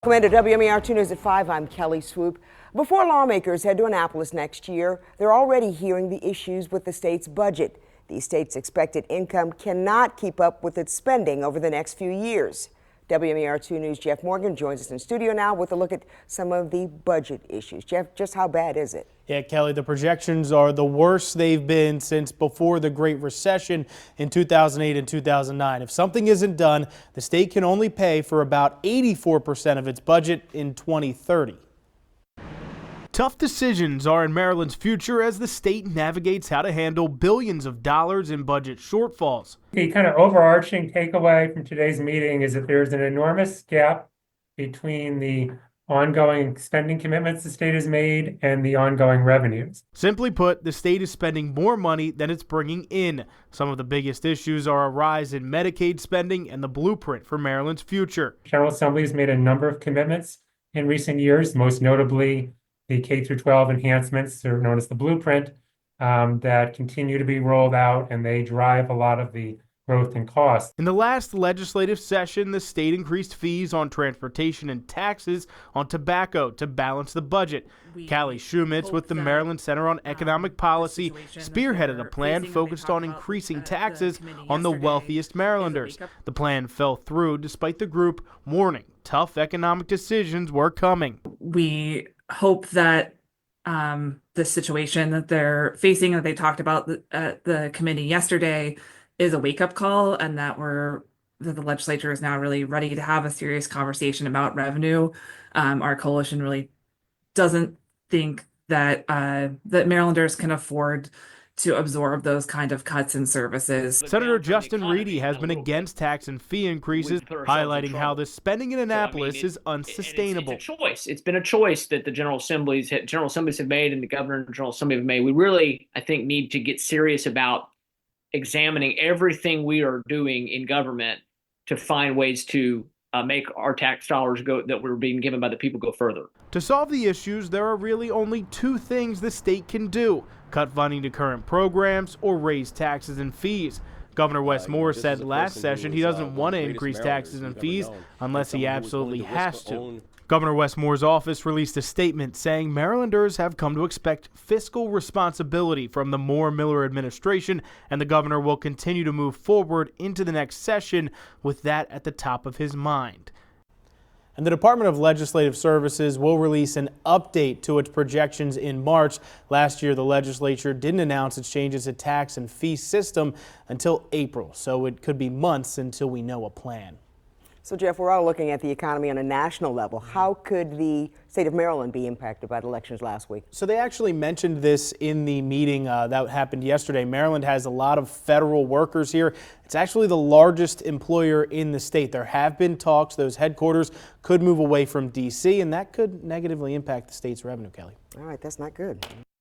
Welcome to WMER 2 News at 5. I'm Kelly Swoop. Before lawmakers head to Annapolis next year, they're already hearing the issues with the state's budget. The state's expected income cannot keep up with its spending over the next few years. WMER 2 News' Jeff Morgan joins us in studio now with a look at some of the budget issues. Jeff, just how bad is it? Yeah, Kelly, the projections are the worst they've been since before the Great Recession in 2008 and 2009. If something isn't done, the state can only pay for about 84% of its budget in 2030. Tough decisions are in Maryland's future as the state navigates how to handle billions of dollars in budget shortfalls. The kind of overarching takeaway from today's meeting is that there's an enormous gap between the ongoing spending commitments the state has made and the ongoing revenues. Simply put, the state is spending more money than it's bringing in. Some of the biggest issues are a rise in Medicaid spending and the blueprint for Maryland's future. General Assembly has made a number of commitments in recent years, most notably the K-12 enhancements, or known as the blueprint, that continue to be rolled out, and they drive a lot of the growth in costs. In the last legislative session, the state increased fees on transportation and taxes on tobacco to balance the budget. Callie Shumitz with the Maryland Center on Economic Policy spearheaded a plan focused on increasing taxes on the wealthiest Marylanders. The plan fell through despite the group warning tough economic decisions were coming. We hope that the situation that they're facing, that they talked about at the committee yesterday, is a wake-up call, and that the legislature is now really ready to have a serious conversation about revenue. Our coalition really doesn't think that that Marylanders can afford to absorb those kind of cuts in services. Senator Justin Reedy has been against tax and fee increases, highlighting how the spending in Annapolis is unsustainable. It's a choice. It's been a choice that the General Assemblies have made and the Governor and General Assembly have made. We really, I think, need to get serious about examining everything we are doing in government to find ways to make our tax dollars go that we're being given by the people go further. To solve the issues, there are really only two things the state can do: cut funding to current programs or raise taxes and fees. Governor Wes Moore said last session he doesn't want to increase taxes and fees unless he absolutely has to. Governor Wes Moore's office released a statement saying Marylanders have come to expect fiscal responsibility from the Moore-Miller administration, and the governor will continue to move forward into the next session with that at the top of his mind. And the Department of Legislative Services will release an update to its projections in March. Last year, the legislature didn't announce its changes to tax and fee system until April, so it could be months until we know a plan. So, Jeff, we're all looking at the economy on a national level. How could the state of Maryland be impacted by the elections last week? So they actually mentioned this in the meeting that happened yesterday. Maryland has a lot of federal workers here. It's actually the largest employer in the state. There have been talks. Those headquarters could move away from D.C., and that could negatively impact the state's revenue, Kelly. All right, that's not good.